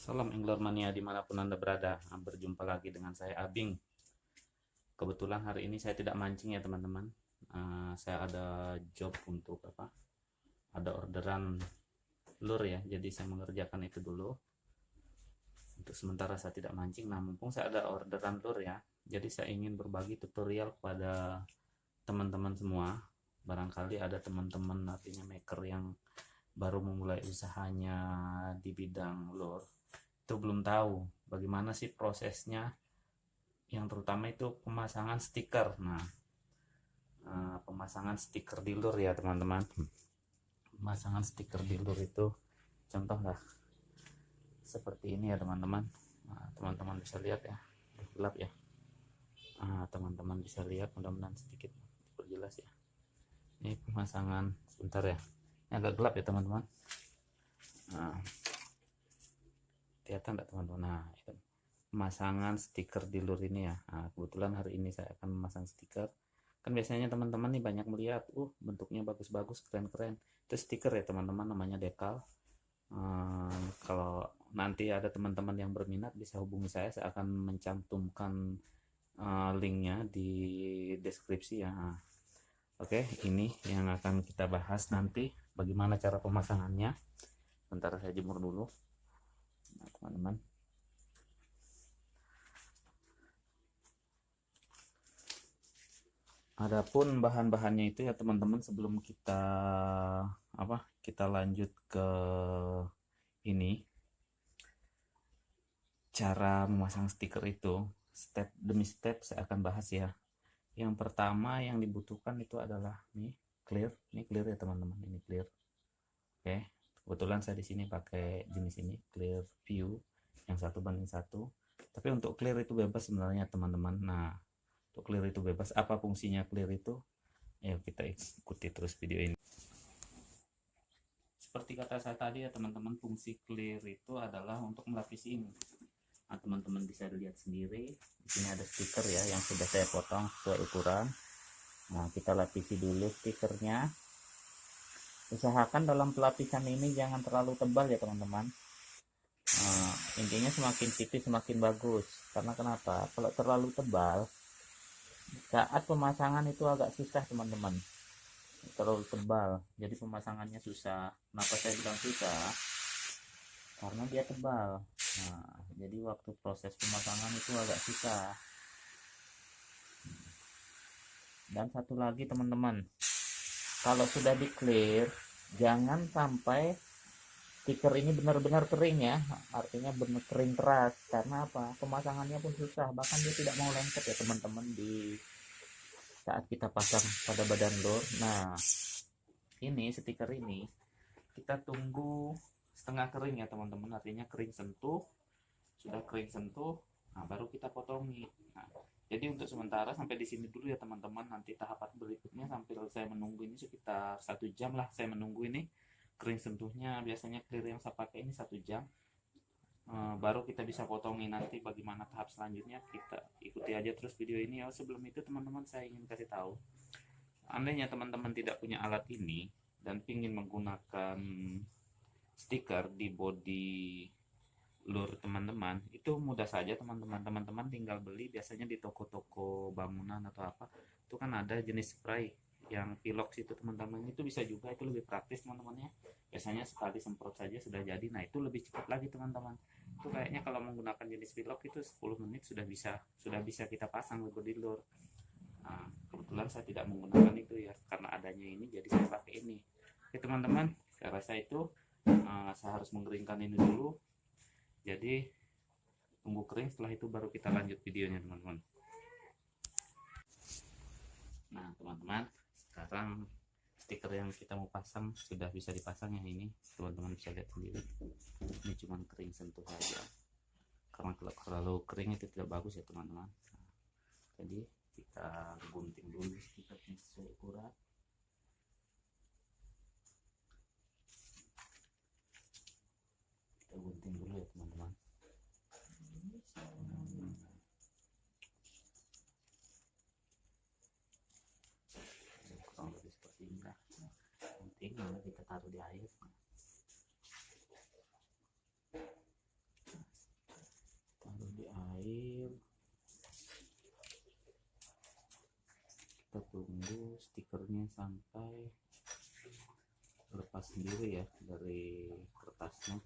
Salam Angler Mania dimanapun Anda berada. Berjumpa lagi dengan saya Abing. Kebetulan hari ini saya tidak mancing ya teman-teman. Saya ada job untuk apa? Ada orderan lure ya. Jadi saya mengerjakan itu dulu. Untuk sementara saya tidak mancing. Nah, mumpung saya ada orderan lure ya. Jadi saya ingin berbagi tutorial kepada teman-teman semua. Barangkali ada teman-teman artinya maker yang baru memulai usahanya di bidang lure, itu belum tahu bagaimana sih prosesnya, yang terutama itu pemasangan stiker. Nah, pemasangan stiker di lure ya teman-teman. Pemasangan stiker di lure itu contohnya seperti ini ya teman-teman. Nah, teman-teman bisa lihat ya, gelap ya. Teman-teman bisa lihat, mudah-mudahan sedikit diperjelas ya. Ini pemasangan, sebentar ya, ini agak gelap ya teman-teman. Nah, kelihatan enggak teman-teman? Nah, itu pemasangan stiker di lure ini ya. Nah, kebetulan hari ini saya akan memasang stiker. Kan biasanya teman-teman nih banyak melihat, bentuknya bagus-bagus, keren-keren. Itu stiker ya teman-teman, namanya dekal. Kalau nanti ada teman-teman yang berminat bisa hubungi saya akan mencantumkan linknya di deskripsi ya. Oke, ini yang akan kita bahas nanti, bagaimana cara pemasangannya. Bentar saya jemur dulu. Nah, teman-teman. Adapun bahan-bahannya itu ya teman-teman, sebelum kita lanjut ke ini cara memasang stiker itu, step demi step saya akan bahas ya. Yang pertama yang dibutuhkan itu adalah nih clear. Ini clear ya teman-teman, ini clear. Oke, kebetulan saya di sini pakai jenis ini, clear view yang 1:1. Tapi untuk clear itu bebas sebenarnya teman-teman. Nah, untuk clear itu bebas. Apa fungsinya clear itu? Ayo kita ikuti terus video ini. Seperti kata saya tadi ya teman-teman, fungsi clear itu adalah untuk melapisi ini. Nah, teman-teman bisa lihat sendiri, di sini ada stiker ya yang sudah saya potong sesuai ukuran. Nah, kita lapisi dulu stikernya. Usahakan dalam pelapisan ini jangan terlalu tebal ya teman-teman. Intinya semakin tipis semakin bagus. Karena kenapa? Kalau terlalu tebal, saat pemasangan itu agak susah teman-teman. Terlalu tebal, jadi pemasangannya susah. Kenapa saya bilang susah? Karena dia tebal. Nah, jadi waktu proses pemasangan itu agak susah. Dan satu lagi teman-teman, kalau sudah di clear, jangan sampai stiker ini benar-benar kering ya. Artinya benar kering keras. Karena apa? Pemasangannya pun susah, bahkan dia tidak mau lengket ya teman-teman di saat kita pasang pada badan lure. Nah, ini stiker ini kita tunggu setengah kering ya teman-teman, artinya kering sentuh. Sudah kering sentuh, nah baru kita potongi. Nah, jadi untuk sementara sampai di sini dulu ya teman-teman. Nanti tahapan berikutnya sambil saya menunggu ini sekitar 1 jam lah saya menunggu ini kering sentuhnya. Biasanya clear yang saya pakai ini 1 jam. Baru kita bisa potongi. Nanti bagaimana tahap selanjutnya kita ikuti aja terus video ini ya. Sebelum itu teman-teman, saya ingin kasih tahu, andainya teman-teman tidak punya alat ini dan ingin menggunakan stiker di body lure teman-teman, itu mudah saja teman-teman tinggal beli. Biasanya di toko-toko bangunan atau apa itu kan ada jenis spray yang pilox itu teman-teman. Itu bisa juga, itu lebih praktis teman-teman ya. Biasanya sekali semprot saja sudah jadi. Nah, itu lebih cepat lagi teman-teman. Itu kayaknya kalau menggunakan jenis pilox itu 10 menit sudah bisa kita pasang logo di lure. Nah, kebetulan saya tidak menggunakan itu ya, karena adanya ini jadi saya pakai ini. Oke teman-teman, saya rasa itu saya harus mengeringkan ini dulu. Jadi tunggu kering, setelah itu baru kita lanjut videonya teman-teman. Nah teman-teman, sekarang stiker yang kita mau pasang sudah bisa dipasang. Yang ini teman-teman bisa lihat sendiri, ini cuma kering sentuh saja. Karena kalau terlalu kering itu tidak bagus ya teman-teman. Jadi kita gunting dulu stikernya sesuai ukuran. Kita gunting dulu ya teman-teman. Kurang lebih seperti ini lah. Penting kita taruh di air. stikernya sampai lepas sendiri ya dari kertasnya.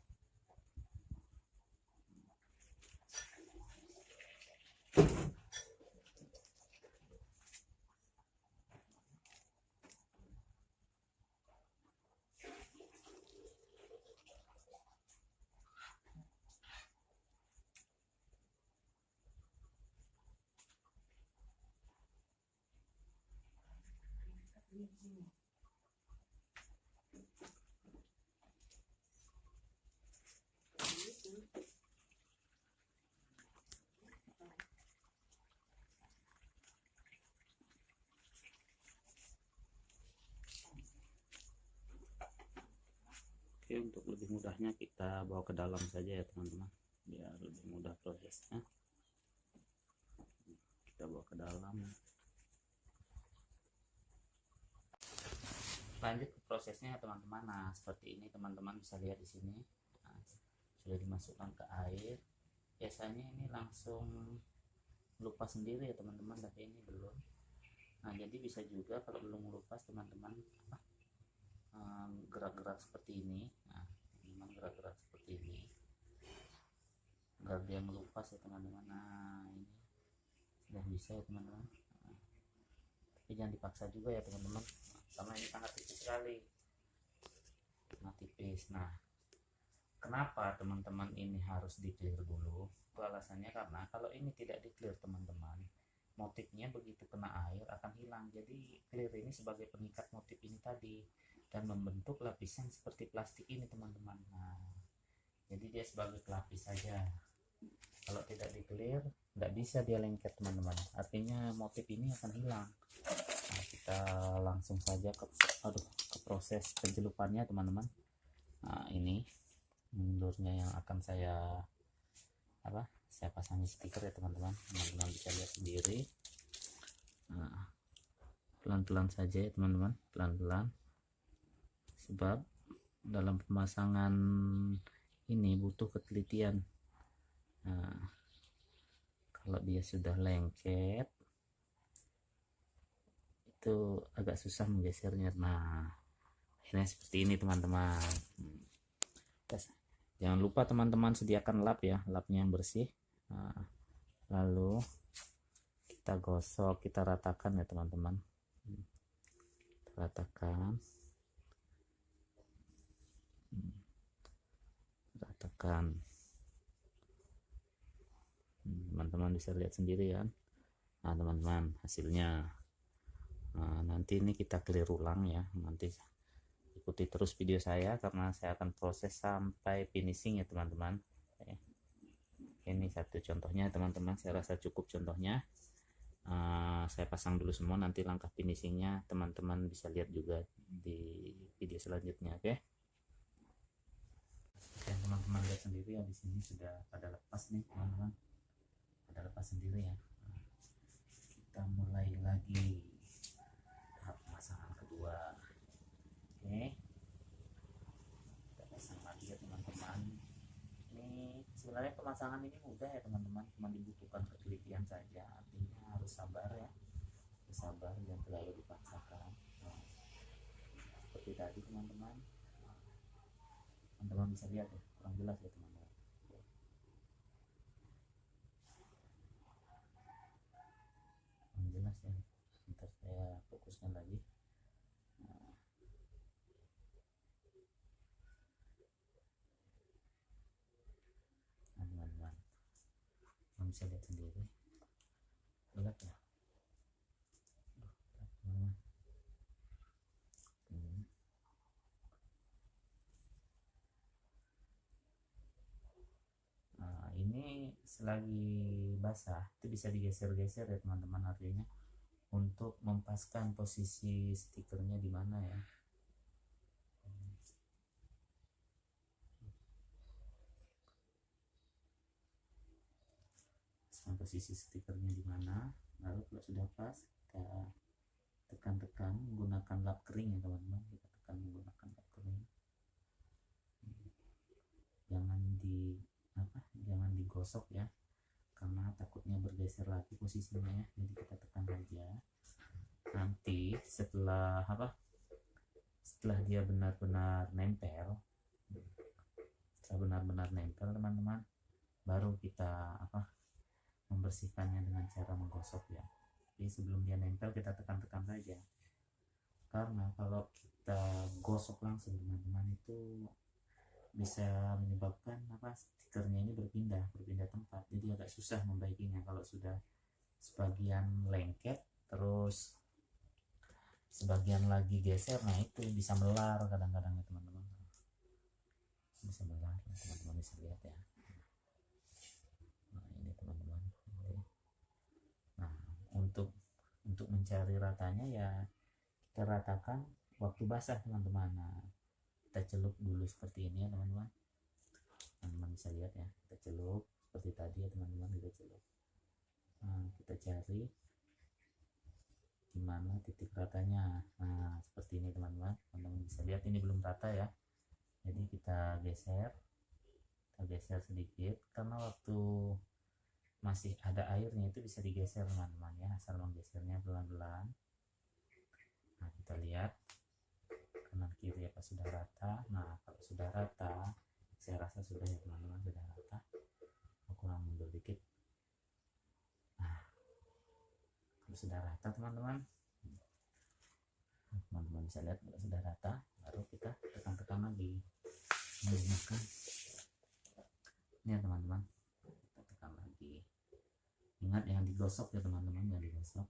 Oke, untuk lebih mudahnya kita bawa ke dalam saja ya teman-teman, biar lebih mudah prosesnya. Kita bawa ke dalam. Lanjut ke prosesnya teman-teman. Nah, seperti ini teman-teman bisa lihat di sini. Nah, sudah dimasukkan ke air. Biasanya ini langsung lupas sendiri ya teman-teman, tapi ini belum. Nah, jadi bisa juga kalau belum melupas teman-teman gerak-gerak seperti ini. Nah, teman-teman gerak-gerak seperti ini agar dia melupas ya teman-teman. Nah, ini sudah bisa ya teman-teman. Nah, tapi jangan dipaksa juga ya teman-teman, karena ini sangat tipis sekali. Nah, tipis. Nah, kenapa teman-teman ini harus di clear dulu? Itu alasannya karena kalau ini tidak di clear teman-teman, motifnya begitu kena air akan hilang. Jadi clear ini sebagai pengikat motif ini tadi dan membentuk lapisan seperti plastik ini teman-teman. Nah, jadi dia sebagai pelapis saja. Kalau tidak di clear nggak bisa dia lengket teman-teman, artinya motif ini akan hilang. Nah, kita langsung saja ke proses pencelupannya teman-teman. Nah, ini mundurnya yang akan saya pasangi stiker ya teman-teman. Teman-teman bisa lihat sendiri. Nah, pelan-pelan saja ya teman-teman, pelan-pelan, sebab dalam pemasangan ini butuh ketelitian. Nah, kalau dia sudah lengket itu agak susah menggesernya. Nah, akhirnya seperti ini teman-teman. Jangan lupa teman-teman sediakan lap ya, lapnya yang bersih. Nah, lalu kita gosok, kita ratakan ya teman-teman. Ratakan, teman-teman bisa lihat sendiri kan. Nah teman-teman, hasilnya. Nah, nanti ini kita clear ulang ya, nanti ikuti terus video saya karena saya akan proses sampai finishing ya teman-teman. Ini satu contohnya teman-teman, saya rasa cukup contohnya. Saya pasang dulu semua, nanti langkah finishingnya teman-teman bisa lihat juga di video selanjutnya. Oke, teman-teman lihat sendiri ya, di sini sudah pada lepas nih teman-teman, pada lepas sendiri ya. Kita mulai lagi tahap pemasangan kedua. Oke, kita pasang lagi ya teman-teman. Ini sebenarnya pemasangan ini mudah ya teman-teman, cuma dibutuhkan ketelitian saja, artinya harus sabar ya, sabar, jangan terlalu dipaksakan. Nah, seperti tadi teman-teman, teman-teman bisa lihat ya, kurang jelas ya teman-teman. Kurang jelas ya, sebentar saya fokuskan lagi. Nah, teman-teman bisa lihat sendiri, lihat ya. Nah, ini selagi basah itu bisa digeser-geser ya teman-teman, artinya untuk mempaskan posisi stikernya di mana ya. Posisi stikernya di mana, lalu kalau sudah pas kita tekan-tekan menggunakan lap kering ya teman-teman, kita tekan menggunakan lap kering. Jangan digosok ya, karena takutnya bergeser lagi posisinya ya, jadi kita tekan aja. Nanti setelah dia benar-benar nempel, teman-teman, baru kita membersihkannya dengan cara menggosok ya. Jadi sebelum dia nempel kita tekan-tekan saja, karena kalau kita gosok langsung teman-teman itu bisa menyebabkan stikernya ini berpindah tempat, jadi agak susah membaikinya. Kalau sudah sebagian lengket terus sebagian lagi geser, nah itu bisa melar kadang-kadang ya teman-teman, bisa melar. Teman-teman bisa lihat ya. Nah ini teman-teman. Nah untuk mencari ratanya ya kita ratakan waktu basah teman-teman. Nah kita celup dulu seperti ini ya teman-teman. Teman-teman bisa lihat ya, kita celup seperti tadi ya teman-teman, kita celup. Nah kita cari gimana titik ratanya. Nah seperti ini teman-teman, teman-teman bisa lihat ini belum rata ya, jadi kita geser sedikit, karena waktu masih ada airnya itu bisa digeser teman-teman ya, asal menggesernya pelan-pelan. Nah kita lihat kanan kiri apa sudah rata. Nah kalau sudah rata, saya rasa sudah ya teman-teman, sudah rata. Kurang mundur dikit. Nah kalau sudah rata teman-teman bisa lihat kalau sudah rata, baru kita tekan-tekan lagi menggunakan ini ya teman-teman. Kita tekan lagi, ingat yang digosok ya teman-teman, yang digosok.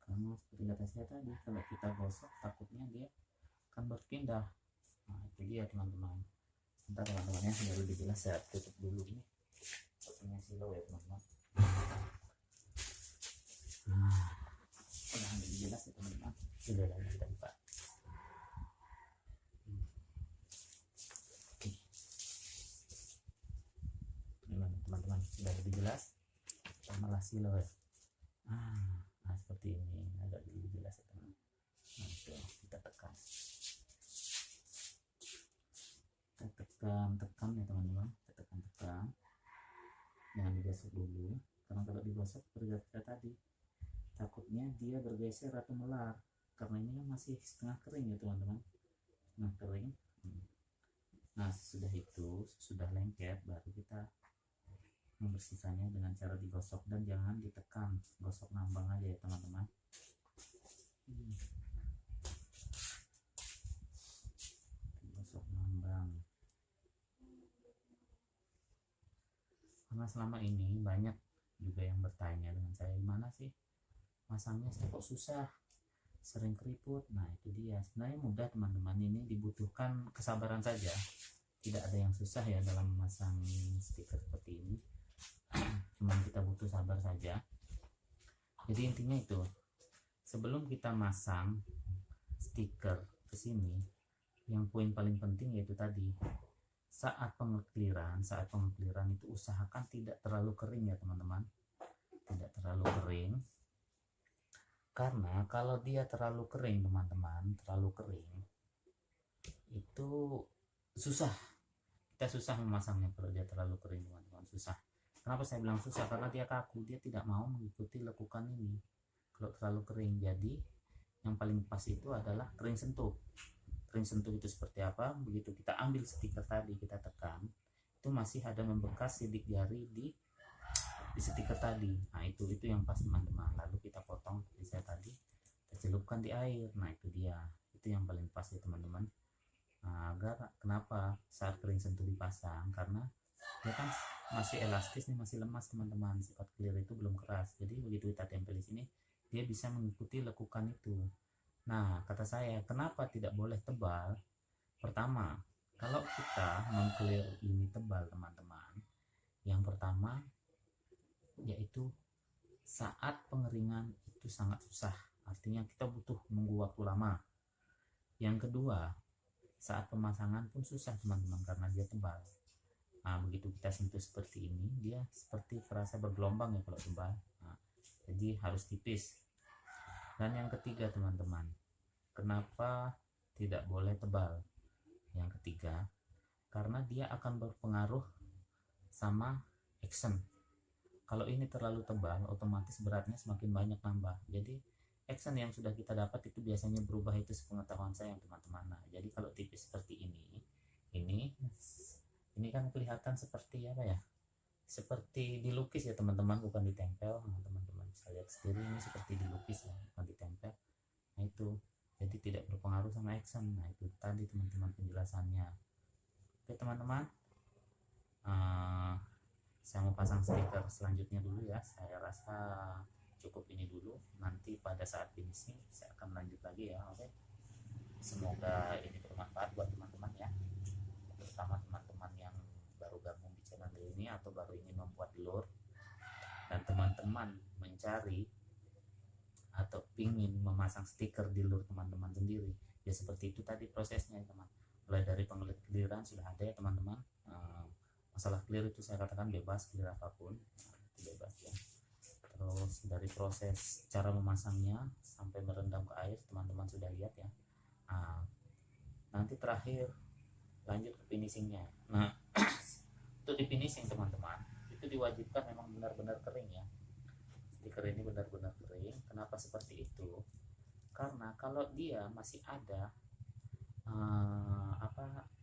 Karena seperti kata saya tadi, kalau kita gosok takutnya dia akan berpindah. Nah itu dia teman-teman. Sebentar teman-teman ya, biar lebih jelas saya tutup dulu ini punya silo ya teman-teman. Nah udah lebih jelas ya teman-teman, sudah lagi kita buka. Oke teman-teman, sudah lebih jelas, malah silo ya. Nah seperti ini, agak lebih jelas ya teman-teman. Nah itu kita tekan ya teman-teman, kita tekan, jangan digosok dulu, karena kalau digosok bergeser tadi takutnya dia bergeser atau melar, karena ini masih setengah kering ya teman-teman, setengah kering. Nah sesudah itu, sudah lengket, baru kita membersihkannya dengan cara digosok, dan jangan ditekan, gosok ngambang aja ya teman-teman. Gosok ngambang. Karena selama ini banyak juga yang bertanya dengan saya, gimana sih masangnya kok susah, sering keriput. Nah itu dia, sebenarnya mudah teman-teman, ini dibutuhkan kesabaran saja, tidak ada yang susah ya dalam memasang stiker seperti ini. Cuma kita butuh sabar saja. Jadi intinya itu, sebelum kita masang stiker ke sini, yang poin paling penting yaitu tadi, saat pengekliran itu usahakan tidak terlalu kering ya teman-teman, tidak terlalu kering. Karena kalau dia terlalu kering teman-teman, terlalu kering itu susah, kita susah memasangnya. Kalau dia terlalu kering teman-teman, susah. Kenapa saya bilang susah? Karena dia kaku, dia tidak mau mengikuti lekukan ini kalau terlalu kering. Jadi yang paling pas itu adalah kering sentuh. Kering sentuh itu seperti apa? Begitu kita ambil stiker tadi, kita tekan, itu masih ada membekas sidik jari di stiker tadi. Nah itu yang pas teman-teman. Lalu kita potong seperti saya tadi, kita celupkan di air. Nah itu dia, itu yang paling pas ya teman-teman. Nah, kenapa saat kering sentuh dipasang? Karena dia kan masih elastis nih, masih lemas teman-teman, sifat clear itu belum keras. Jadi begitu kita tempel di sini, dia bisa mengikuti lekukan itu. Nah kata saya, kenapa tidak boleh tebal? Pertama, kalau kita mengclear ini tebal teman-teman, yang pertama yaitu saat pengeringan itu sangat susah, artinya kita butuh menunggu waktu lama. Yang kedua, saat pemasangan pun susah teman-teman, karena dia tebal. Nah begitu kita sentuh seperti ini, dia seperti terasa bergelombang ya kalau tebal. Nah, jadi harus tipis. Dan yang ketiga teman-teman, kenapa tidak boleh tebal? Yang ketiga, karena dia akan berpengaruh sama action. Kalau ini terlalu tebal, otomatis beratnya semakin banyak nambah. Jadi action yang sudah kita dapat itu biasanya berubah, itu sepengetahuan saya teman-teman. Nah, jadi kalau tipis seperti ini kan kelihatan seperti apa ya? Seperti dilukis ya teman-teman, bukan ditempel. Nah, teman-teman bisa lihat sendiri ini seperti dilukis ya, bukan ditempel. Nah itu, jadi tidak berpengaruh sama action. Nah itu tadi teman-teman penjelasannya. Oke teman-teman, saya mau pasang stiker selanjutnya dulu ya. Saya rasa cukup ini dulu, nanti pada saat finishing saya akan lanjut lagi ya. Oke, semoga ini bermanfaat buat teman-teman ya, terutama teman-teman yang baru gabung di channel ini atau baru ingin membuat lure, dan teman-teman mencari atau ingin memasang stiker di lure teman-teman sendiri ya. Seperti itu tadi prosesnya ya teman, mulai dari pengliran sudah ada ya teman-teman. Masalah clear itu saya katakan bebas, clear apapun bebas ya. Terus dari proses cara memasangnya sampai merendam ke air teman-teman sudah lihat ya. Nanti terakhir lanjut ke finishingnya. Nah itu di finishing teman-teman, itu diwajibkan memang benar-benar kering ya, stiker ini benar-benar kering. Kenapa seperti itu? Karena kalau dia masih ada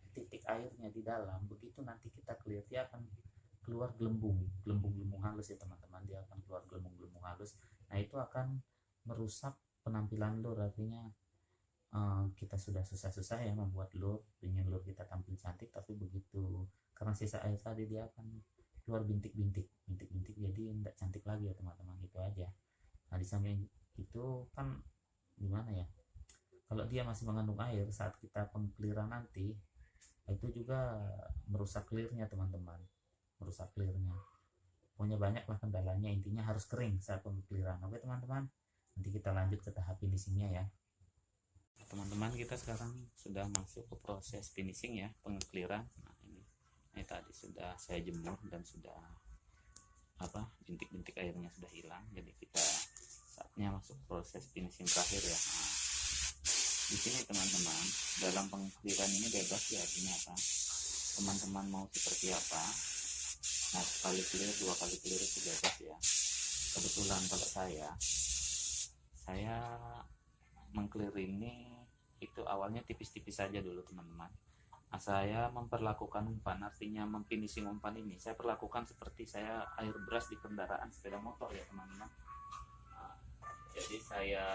titik airnya di dalam, begitu nanti kita clear dia akan keluar gelembung halus ya teman-teman. Dia akan keluar gelembung halus. Nah itu akan merusak penampilan lure. Artinya kita sudah susah-susah ya membuat lure, ingin lure kita tampil cantik, tapi begitu karena sisa air tadi dia akan keluar bintik-bintik, jadi tidak cantik lagi ya teman-teman. Itu aja. Nah di samping itu kan gimana ya, kalau dia masih mengandung air saat kita pengkliran nanti, itu juga merusak clearnya teman-teman, merusak clearnya. Pokoknya banyak lah kendalanya, intinya harus kering saat pengkliran. Oke teman-teman, nanti kita lanjut ke tahap finishingnya ya teman-teman. Kita sekarang sudah masuk ke proses finishing ya, pengkliran. Nah ini tadi sudah saya jemur dan sudah bintik-bintik airnya sudah hilang. Jadi kita saatnya masuk proses finishing terakhir ya. Nah, di sini teman-teman, dalam pengkliran ini bebas ya, artinya apa, teman-teman mau seperti apa. Nah sekali clear, dua kali clear itu bebas ya. Kebetulan kalau saya mengclear ini itu awalnya tipis-tipis saja dulu teman-teman. Nah, saya memperlakukan umpan, artinya memfinishing umpan ini saya perlakukan seperti saya air brush di kendaraan sepeda motor ya teman-teman. Nah, jadi saya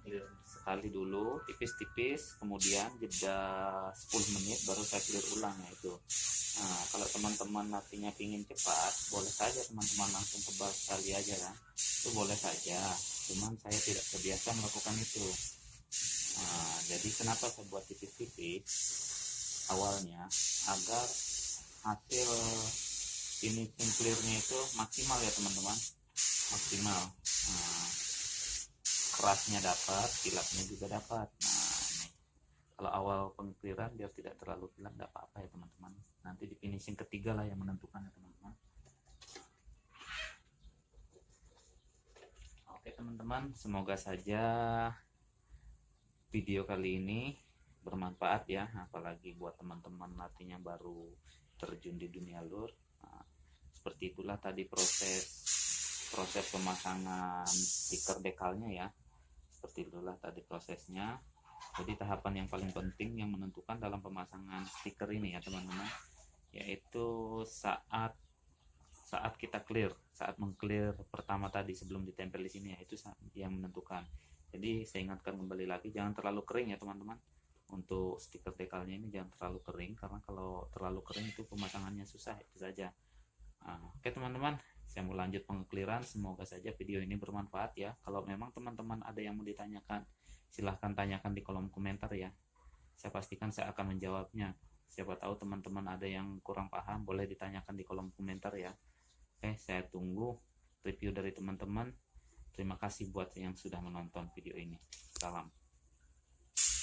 clear sekali dulu tipis-tipis, kemudian jeda 10 menit baru saya clear ulang ya itu. Nah kalau teman-teman artinya ingin cepat, boleh saja teman-teman langsung tebal sekali aja kan, itu boleh saja, cuman saya tidak terbiasa melakukan itu. Nah jadi kenapa saya buat tipis-tipis awalnya, agar hasil finishing clearnya itu maksimal ya teman-teman, maksimal. Nah, kerasnya dapat, kilapnya juga dapat. Nah ini kalau awal pengkliran biar tidak terlalu kilap, tidak apa-apa ya teman-teman. Nanti di finishing ketiga lah yang menentukan ya teman-teman. Oke teman-teman, semoga saja video kali ini bermanfaat ya, apalagi buat teman-teman artinya baru terjun di dunia lure. Nah, seperti itulah tadi proses pemasangan stiker dekalnya ya. Seperti itulah tadi prosesnya. Jadi tahapan yang paling penting yang menentukan dalam pemasangan stiker ini ya teman-teman, yaitu saat kita clear, saat mengclear pertama tadi sebelum ditempel di sini ya, itu yang menentukan. Jadi saya ingatkan kembali lagi, jangan terlalu kering ya teman-teman. Untuk stiker dekalnya ini jangan terlalu kering, karena kalau terlalu kering itu pemasangannya susah, itu saja. Oke teman-teman, saya mau lanjut pengkliran. Semoga saja video ini bermanfaat ya. Kalau memang teman-teman ada yang mau ditanyakan, silahkan tanyakan di kolom komentar ya. Saya pastikan saya akan menjawabnya. Siapa tahu teman-teman ada yang kurang paham, boleh ditanyakan di kolom komentar ya. Oke, saya tunggu review dari teman-teman. Terima kasih buat yang sudah menonton video ini. Salam.